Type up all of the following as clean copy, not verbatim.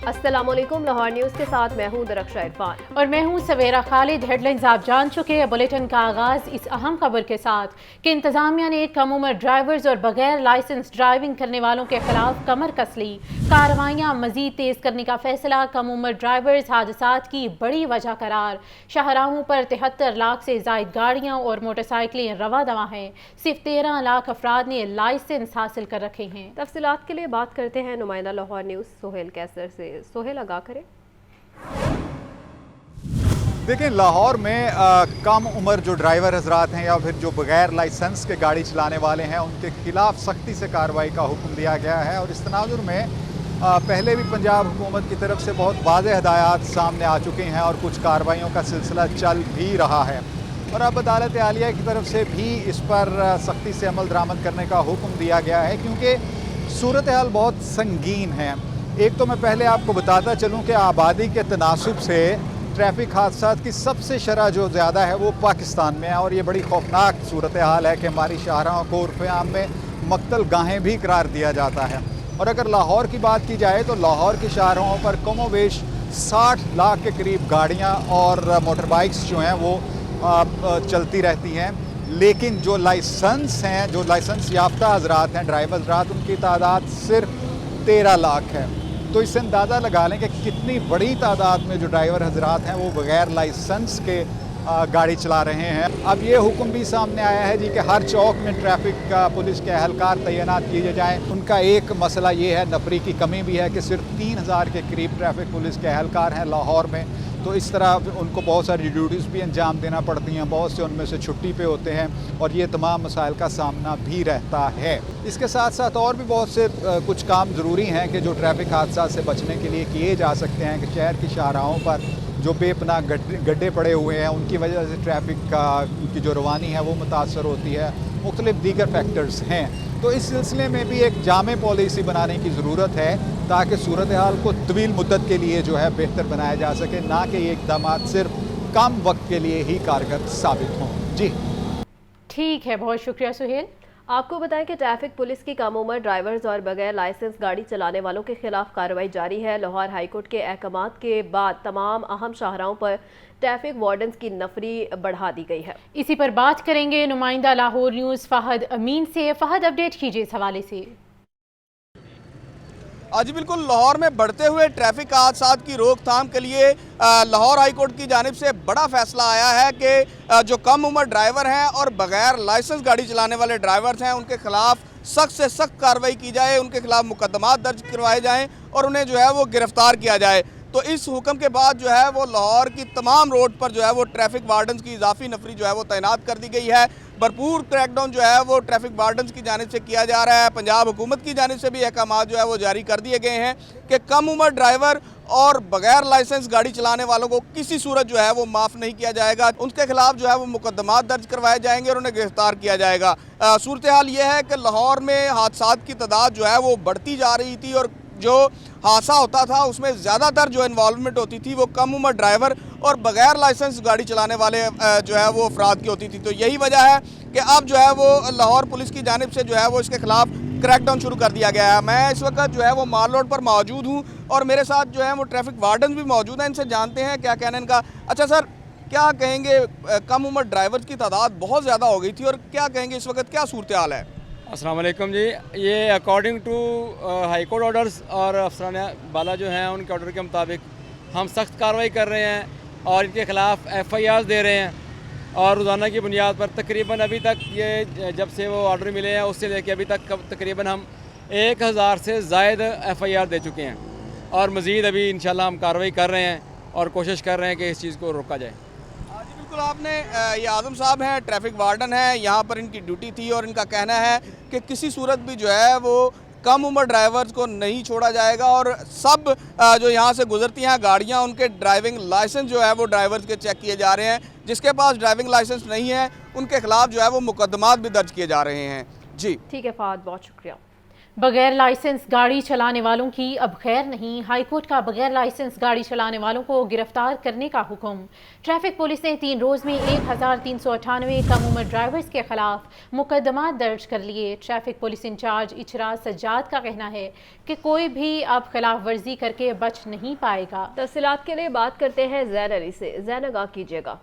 अस्सलामुअलैकुम। लाहौर न्यूज़ के साथ मैं हूं दरख्शा इरफान और मैं हूं सवेरा खालिद। हेडलाइंस आप जान चुके हैं। बुलेटिन का आगाज इस अहम खबर के साथ कि इंतजामिया ने कम उम्र ड्राइवर्स और बगैर लाइसेंस ड्राइविंग करने वालों के खिलाफ कमर कस ली। कार्रवाइयां मजीद तेज करने का फैसला। कम उम्र ड्राइवर्स हादसात की बड़ी वजह करार। शाहराहों पर 73 लाख से जायद गाड़ियां और मोटरसाइकिलें रवा दवा हैं। सिर्फ 13 लाख अफराद ने लाइसेंस हासिल कर रखे हैं। तफसीलात के लिए बात करते हैं नुमाइंदा लाहौर न्यूज़ सोहेल कैसर से। सोहेल आगाह करें। देखिए, लाहौर में कम उम्र जो ड्राइवर हजरात हैं या फिर जो बगैर लाइसेंस के गाड़ी चलाने वाले हैं उनके खिलाफ सख्ती से कार्रवाई का हुक्म दिया गया है। और इस तनाजुर में पहले भी पंजाब हुकूमत की तरफ से बहुत वाज़ेह हदायत सामने आ चुकी हैं और कुछ कार्रवाइयों का सिलसिला चल भी रहा है। और अब अदालत आलिया की तरफ से भी इस पर सख्ती से अमल दरामद करने का हुक्म दिया गया है, क्योंकि सूरत हाल बहुत संगीन है। एक तो मैं पहले आपको बताता चलूँ कि आबादी के तनासुब से ट्रैफिक हादसा की सबसे शरह जो ज़्यादा है वो पाकिस्तान में है। और ये बड़ी खौफनाक सूरत हाल है कि हमारी शाहराहों को उर्फ़ आम में मक्तल गाहें भी करार दिया जाता है। और अगर लाहौर की बात की जाए तो लाहौर की शाहराहों पर कमोवेश 60 लाख के करीब गाड़ियाँ और मोटर बाइक्स जो हैं वो चलती रहती हैं। लेकिन जो लाइसेंस हैं, जो लाइसेंस याफ्ता हजरात हैं, ड्राइवर हजरात, उनकी तादाद सिर्फ 13 लाख है। तो इससे अंदाज़ा लगा लें कि कितनी बड़ी तादाद में जो ड्राइवर हजरात हैं वो बग़ैर लाइसेंस के गाड़ी चला रहे हैं। अब ये हुक्म भी सामने आया है जी कि हर चौक में ट्रैफिक पुलिस के अहलकार तैनात किए जाएँ। उनका एक मसला ये है, नफरी की कमी भी है कि सिर्फ 3000 के करीब ट्रैफिक पुलिस के अहलकार हैं लाहौर में। तो इस तरह उनको बहुत सारी ड्यूटीज़ भी अंजाम देना पड़ती हैं, बहुत से उनमें से छुट्टी पे होते हैं और ये तमाम मसाइल का सामना भी रहता है। इसके साथ साथ और भी बहुत से कुछ काम ज़रूरी हैं कि जो ट्रैफिक हादसा से बचने के लिए किए जा सकते हैं। कि शहर की शाहराहों पर जो बेपनाह गड्ढे पड़े हुए हैं उनकी वजह से ट्रैफिक की जो रवानी है वो मुतासर होती है। मुख्तलिफ दीगर फैक्टर्स हैं। तो इस सिलसिले में भी एक जामे पॉलिसी बनाने की ज़रूरत है ताकि सूरत हाल को तवील मुद्दत के लिए जो है बेहतर बनाया जा सके, ना कि ये इक़दाम सिर्फ कम वक्त के लिए ही कारगर साबित हों। जी ठीक है, बहुत शुक्रिया सुहेल। आपको बताएं कि ट्रैफिक पुलिस की कम उम्र ड्राइवर्स और बगैर लाइसेंस गाड़ी चलाने वालों के खिलाफ कार्रवाई जारी है। लाहौर हाईकोर्ट के अहकामात के बाद तमाम अहम शाहराहों पर ट्रैफिक वार्डन्स की नफरी बढ़ा दी गई है। इसी पर बात करेंगे नुमाइंदा लाहौर न्यूज़ फहद अमीन से। फहद, अपडेट कीजिए इस हवाले से। जी बिल्कुल, लाहौर में बढ़ते हुए ट्रैफिक हादसात की रोकथाम के लिए लाहौर हाई कोर्ट की जानिब से बड़ा फैसला आया है कि जो कम उम्र ड्राइवर हैं और बगैर लाइसेंस गाड़ी चलाने वाले ड्राइवर्स हैं उनके खिलाफ सख्त से सख्त कार्रवाई की जाए, उनके खिलाफ मुकदमात दर्ज करवाए जाएं और उन्हें जो है वो गिरफ्तार किया जाए। तो इस हुक्म के बाद जो है वो लाहौर की तमाम रोड पर जो है वो ट्रैफिक वार्डन्स की इजाफी नफरी जो है वो तैनात कर दी गई है। भरपूर क्रैकडाउन जो है वो ट्रैफिक वार्डन्स की जानिब से किया जा रहा है। पंजाब हुकूमत की जानिब से भी अहकाम जो है वो जारी कर दिए गए हैं कि कम उम्र ड्राइवर और बगैर लाइसेंस गाड़ी चलाने वालों को किसी सूरत जो है वो माफ़ नहीं किया जाएगा। उनके खिलाफ जो है वो मुकदमात दर्ज करवाए जाएंगे और उन्हें गिरफ्तार किया जाएगा। सूरत हाल ये है कि लाहौर में हादसात की तादाद जो है वो बढ़ती जा रही थी और जो हादसा होता था उसमें ज़्यादातर जो इन्वॉल्वमेंट होती थी वो कम उम्र ड्राइवर और बगैर लाइसेंस गाड़ी चलाने वाले जो है वो अफराद की होती थी। तो यही वजह है कि अब जो है वो लाहौर पुलिस की जानिब से जो है वो इसके खिलाफ क्रैकडाउन शुरू कर दिया गया है। मैं इस वक्त जो है वो माल रोड पर मौजूद हूँ और मेरे साथ जो है वो ट्रैफिक वार्डन भी मौजूद हैं। इनसे जानते हैं क्या कहना है इनका। अच्छा सर, क्या कहेंगे, कम उम्र ड्राइवर की तादाद बहुत ज़्यादा हो गई थी और क्या कहेंगे इस वक्त क्या सूरत हाल है? अस्सलाम वालेकुम जी। ये according to high court orders और अफसरान बाला जो हैं उनके ऑर्डर के मुताबिक हम सख्त कार्रवाई कर रहे हैं और इनके ख़िलाफ़ FIRs दे रहे हैं। और रोज़ाना की बुनियाद पर तकरीबन अभी तक ये जब से वो ऑर्डर मिले हैं उससे लेके अभी तक तकरीबन हम 1000 से ज़ायद FIR दे चुके हैं और मज़ीद अभी इंशाल्लाह हम कार्रवाई कर रहे हैं और कोशिश कर रहे हैं कि इस चीज़ को रोका जाए। बिल्कुल, आपने ये आज़म साहब हैं, ट्रैफिक वार्डन हैं, यहाँ पर इनकी ड्यूटी थी और इनका कहना है कि किसी सूरत भी जो है वो कम उम्र ड्राइवर्स को नहीं छोड़ा जाएगा और सब जो यहाँ से गुजरती हैं गाड़ियाँ उनके ड्राइविंग लाइसेंस जो है वो ड्राइवर्स के चेक किए जा रहे हैं। जिसके पास ड्राइविंग लाइसेंस नहीं है उनके खिलाफ जो है वो मुकदमात भी दर्ज किए जा रहे हैं। जी ठीक है फहद, बहुत शुक्रिया। बगैर लाइसेंस गाड़ी चलाने वालों की अब खैर नहीं। हाईकोर्ट का बगैर लाइसेंस गाड़ी चलाने वालों को गिरफ्तार करने का हुक्म। ट्रैफिक पुलिस ने 3 रोज में 1398 कम उम्र ड्राइवर्स के खिलाफ मुकदमा दर्ज कर लिए। Traffic police incharge Ichhra Sajjad का कहना है कि कोई भी अब खिलाफ वर्जी करके बच नहीं पाएगा। तफसीलात के लिए बात करते हैं जैन अली से। जैन, आगाह कीजिएगा।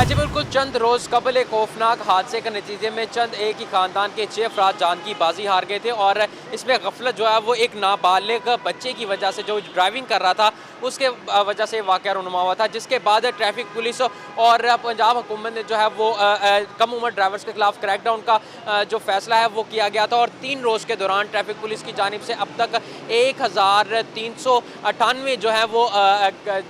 जी बिल्कुल, चंद रोज़ कबल एक खौफनाक हादसे के नतीजे में चंद एक ही ख़ानदान के 6 अफराद जान की बाजी हार गए थे और इसमें गफलत जो है वो एक नाबालिग बच्चे की वजह से जो ड्राइविंग कर रहा था उसके वजह से वाक़या रुनुमा हुआ था, जिसके बाद ट्रैफिक पुलिस और पंजाब हुकूमत ने जो है वो कम उम्र ड्राइवर्स के खिलाफ क्रैकडाउन का जो फैसला है वो किया गया था और 3 रोज़ के दौरान ट्रैफिक पुलिस की जानिब से अब तक 1398 जो है वो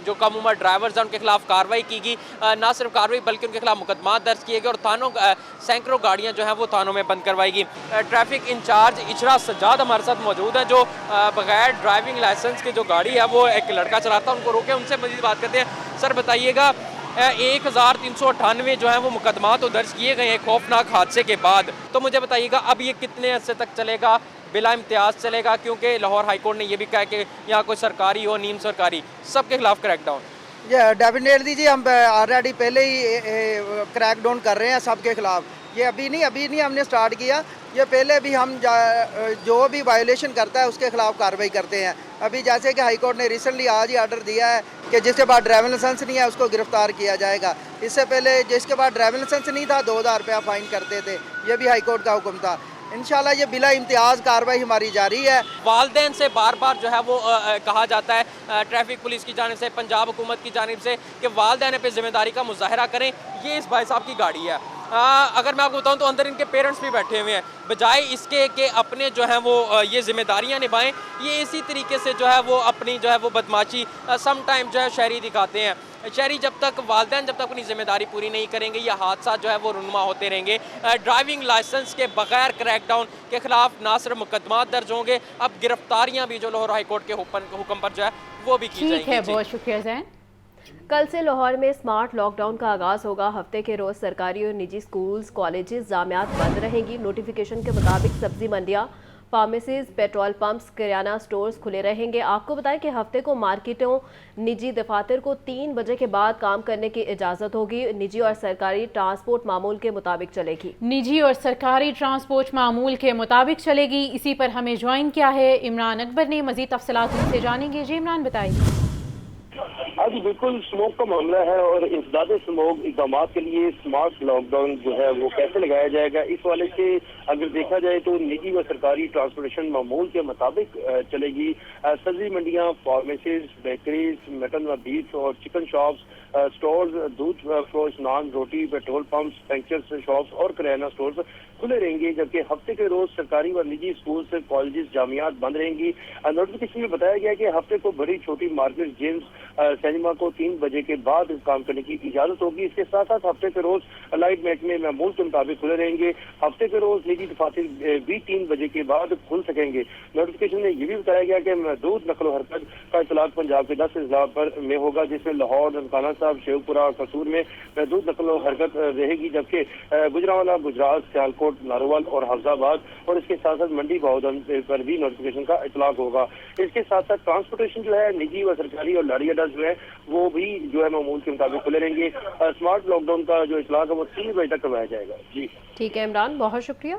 जो कम उम्र ड्राइवर्स हैं उनके खिलाफ कार्रवाई की गई। ना सिर्फ कार्रवाई बल्कि उनके खिलाफ मुकदमा दर्ज किए गए और थानों सैकड़ों गाड़ियां जो हैं वो थानों में बंद करवाई गई। ट्रैफिक इंचार्ज इचरा सज्जाद हमारे साथ मौजूद हैं, जो बगैर ड्राइविंग लाइसेंस की जो गाड़ी है वो एक लड़का चलाता है, उनको रोके उनसे मजीद बात करते हैं। सर बताइएगा, 1398 जो है वो मुकदमा तो दर्ज किए गए हैं खौफनाक हादसे के बाद, तो मुझे बताइएगा अब ये कितने अरसे तक चलेगा, बिला इम्तियाज चलेगा? क्योंकि लाहौर हाईकोर्ट ने यह भी कहा कि यहाँ कोई सरकारी हो नीम सरकारी सबके खिलाफ क्रैकडाउन। डेफिनेटली जी, हम ऑलरेडी पहले ही क्रैकडाउन कर रहे हैं सबके खिलाफ। ये अभी नहीं हमने स्टार्ट किया, ये पहले भी हम जो भी वायोलेशन करता है उसके खिलाफ कार्रवाई करते हैं। अभी जैसे कि हाई कोर्ट ने रिसेंटली आज ही ऑर्डर दिया है कि जिसके पास ड्राइविंग लाइसेंस नहीं है उसको गिरफ्तार किया जाएगा। इससे पहले जिसके पास ड्राइविंग लाइसेंस नहीं था 2000 रुपया फाइन करते थे, ये भी हाई कोर्ट का हुक्म था। इंशाल्लाह ये बिला इम्तियाज़ कार्रवाई हमारी जारी है। वालदैन से बार बार जो है वो कहा जाता है ट्रैफिक पुलिस की जानिब से, पंजाब हुकूमत की जानिब से कि वालदैन पे जिम्मेदारी का मुजाहरा करें। ये इस भाई साहब की गाड़ी है, अगर मैं आपको बताऊं तो अंदर इनके पेरेंट्स भी बैठे हुए हैं। बजाय इसके कि अपने जो है वो ये जिम्मेदारियां निभाएं, ये इसी तरीके से जो है वो अपनी जो है वो बदमाशी सम टाइम जो है शहरी दिखाते हैं। शहरी जब तक वालदैन जब तक अपनी जिम्मेदारी पूरी नहीं करेंगे ये हादसा जो है वो रुनुमा होते रहेंगे। ड्राइविंग लाइसेंस के बगैर क्रैकडाउन के खिलाफ ना सिर्फ मुकदमा दर्ज होंगे, अब गिरफ्तारियां भी जो लाहौर हाईकोर्ट के हुक्म पर जो है वो भी की जाएंगी। बहुत शुक्रिया जैन। कल से लाहौर में स्मार्ट लॉकडाउन का आगाज होगा। हफ्ते के रोज सरकारी और निजी स्कूल्स, कॉलेजेस, जामियात बंद रहेंगी। नोटिफिकेशन के मुताबिक सब्जी मंडियां, फार्मेसीज, पेट्रोल पंप्स, किराना स्टोर्स खुले रहेंगे। आपको बताएं कि हफ्ते को मार्केटों, निजी दफातर को 3 बजे के बाद काम करने की इजाज़त होगी। निजी और सरकारी ट्रांसपोर्ट मामूल के मुताबिक चलेगी। निजी और सरकारी ट्रांसपोर्ट मामूल के मुताबिक चलेगी। इसी पर हमें ज्वाइन किया है इमरान अकबर ने, मज़ीद तफसीलात उनसे जानेंगे। जी इमरान बताइए। आज बिल्कुल स्मोक का मामला है और इंसदाद स्मोक इक़दाम के लिए स्मार्ट लॉकडाउन जो है वो कैसे लगाया जाएगा, इस वाले से अगर देखा जाए तो निजी व सरकारी ट्रांसपोर्टेशन मामूल के मुताबिक चलेगी। सब्जी मंडियां, फार्मेसीज, बेकरीज, मटन व बीफ और चिकन शॉप्स, स्टोर्स, दूध फ्रोश, नान, रोटी, पेट्रोल पंप्स, पंक्चर शॉप्स और किराना स्टोर्स खुले रहेंगे, जबकि हफ्ते के रोज सरकारी व निजी स्कूल, कॉलेजेस, जामियात बंद रहेंगी। नोटिफिकेशन में बताया गया कि हफ्ते को बड़ी छोटी मार्केट, जिम्स, सिनेमा को 3 बजे के बाद काम करने की इजाजत होगी। इसके साथ साथ हफ्ते के रोज लाइट महकमे मामूल के मुताबिक खुले रहेंगे। हफ्ते के रोज निजी दफातर भी 3 बजे के बाद खुल सकेंगे। नोटिफिकेशन में यह भी बताया गया कि महदूद नकलो हरकत का इतलाक पंजाब के 10 अजला पर में होगा, जिसमें लाहौर, ननकाना साहब, शेखपुरा और कसूर में महदूद नकलो हरकत रहेगी, जबकि गुजरांवाला, गुजरात, सियालकोट, नारोवाल और हफ्जाबाद और इसके साथ साथ मंडी बहोदन पर भी नोटिफिकेशन का इतलाक होगा। इसके साथ साथ ट्रांसपोर्टेशन जो है निजी व सरकारी और लारी अड्डा जो है वो भी जो है मामूल के मुताबिक खुले रहेंगे। स्मार्ट लॉकडाउन का जो इतलाक है वो 3 बजे तक करवाया जाएगा। जी ठीक है इमरान, बहुत शुक्रिया।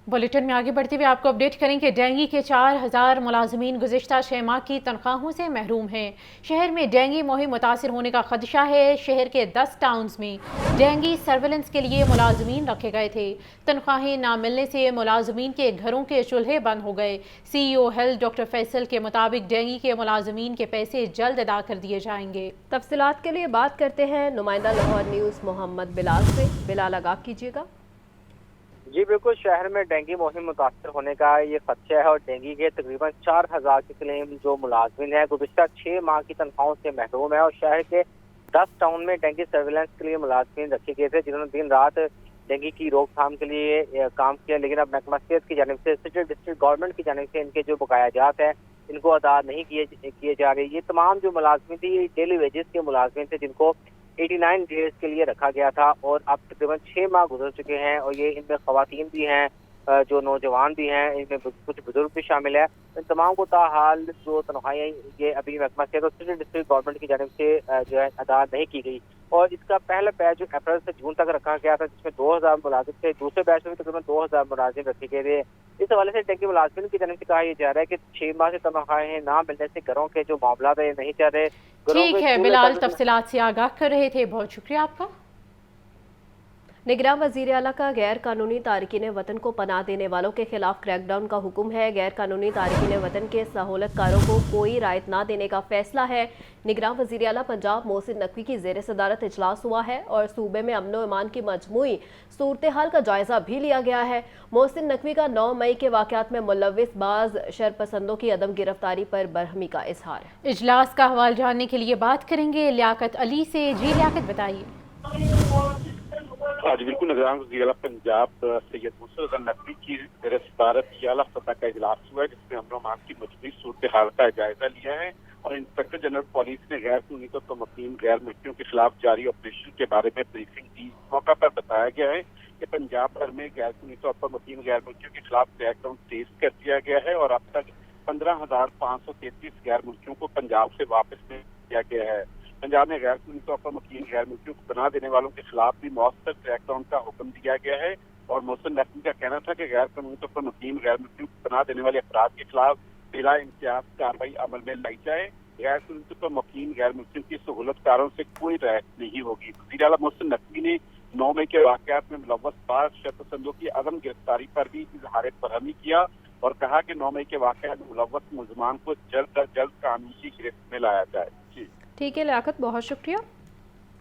बुलेटिन में आगे बढ़ते हुए आपको अपडेट करें कि डेंगू के 4000 मुलाजमीन गुज़िश्ता 6 माह की तनख्वाहों से महरूम हैं। शहर में डेंगू मुहिम मुतासिर होने का खदशा है। शहर के 10 टाउन्स में डेंगू सर्वेलेंस के लिए मुलाजमीन रखे गए थे। तनख्वाहें ना मिलने से मुलाजमीन के घरों के चूल्हे बंद हो गए। CEO हेल्थ डॉक्टर फैसल के मुताबिक डेंगू के मुलाजमीन के पैसे जल्द अदा कर दिए जाएंगे। तफसीलात के लिए बात करते हैं नुमाइंदा लाहौर न्यूज़ मोहम्मद बिलाल से। बिलाल, आगाह कीजिएगा। जी बिल्कुल, शहर में डेंगू मुहिम मुतासर होने का ये खदशा है और डेंगू के तकरीबन 4000 के क्लेम जो मुलाजमिन है गुज़िश्ता 6 माह की तनख्वाहों से महरूम है और शहर के 10 टाउन में डेंगू सर्विलेंस के लिए मुलाजमिन रखे गए थे, जिन्होंने दिन रात डेंगू की रोकथाम के लिए काम किया। लेकिन अब महकमा सेहत की जानिब से, सिटी डिस्ट्रिक्ट गवर्नमेंट की जानिब से इनके जो बकायाजात हैं इनको अदा नहीं किए जा रहे। ये तमाम जो मुलाजमिन थी ये डेली वेजेस के मुलाजमिन थे, जिनको 89 डेज के लिए रखा गया था और अब तकरीबन 6 माह गुजर चुके हैं और ये इनमें खवातीन भी हैं, जो नौजवान भी हैं, इनमें कुछ बुजुर्ग भी शामिल है। इन तमाम को ताहाल जो तनख्वाहें ये अभी महकमा सेहत और सिटी डिस्ट्रिक्ट गवर्नमेंट की जानिब से जो है अदा नहीं की गई और इसका पहला बैच जो अप्रैल से जून तक रखा गया था जिसमें 2000 मुलाजिम थे, दूसरे बैच में तकरीबन 2000 मुलाजिम रखे गए थे। इस हवाले से टेंकी मुलाजिम की जानिब से कहा यह जा रहा है कि 6 माह से तनख्वाहें ना मिलने से घरों के जो मामला है नहीं चल रहे। ठीक है बिलाल, तफसीलात से आगाह कर रहे थे, बहुत शुक्रिया आपका। निगरान वज़ीर आला का गैर कानूनी तारकीन वतन को पनाह देने वालों के खिलाफ क्रैकडाउन का हुक्म है। गैर कानूनी तारकीन वतन के सहूलतकारों को कोई रायत ना देने का फैसला है। निगरान वज़ीर आला पंजाब मोहसिन नकवी की ज़ेर सदारत इजलास हुआ है और सूबे में अमन व अमान की मजमूई सूरत हाल का जायजा भी लिया गया है। मोहसिन नकवी का 9 मई के वाक़यात में मुलव्विस बाज शरपसंदों की अदम गिरफ्तारी पर बरहमी का इजहार है। इजलास का हवाल जानने के लिए बात करेंगे लियाकत अली से। जी लियाकत, बताइए। आज बिल्कुल निगरान वज़ीर आला पंजाब सैयद मुर्तज़ा नकवी की ज़ेर सदारत आला सतह का इजलास हुआ है जिसमें अमन अमान की मजमूई सूरत हाल का जायजा लिया है और इंस्पेक्टर जनरल पुलिस ने गैर कानूनी तौर पर मुक़ीम गैर मुल्कियों के खिलाफ जारी ऑपरेशन के बारे में ब्रीफिंग दी। इस मौका पर बताया गया है कि पंजाब भर में गैर कानूनी तौर पर मुक़ीम गैर मुल्कियों के खिलाफ क्रैकडाउन तेज कर दिया गया है और अब तक 15,533 गैर मुल्कियों को पंजाब से वापस किया गया है। पंजाब में गैर कानूनी तौर पर मुक़ीम गैर मुल्कियों को पनाह देने वालों के खिलाफ भी मौसर क्रैकडाउन का हुक्म दिया गया है और मोहसिन नकवी का कहना था कि गैर कानूनी तौर पर मुक़ीम गैर मुल्कियों को पनाह देने वाले अफराद के खिलाफ बिला इम्तियाज कार्रवाई अमल में लाई जाए। गैर कानूनी तौर पर मुक़ीम गैर मुल्कियों की सहूलतकारों से कोई राहत नहीं होगी। वज़ीर आला मोहसिन नकवी ने 9 मई के वाक़यात में मुलव्वस बाज शरपसंदों की अदम गिरफ्तारी पर भी इजहार बरहमी किया और कहा कि 9 मई के वाक़यात में मुलव्वस मुलजमान को जल्द अज जल्द कानून की गिरफ्त में लाया जाए। ठीक है लियाकत, बहुत शुक्रिया।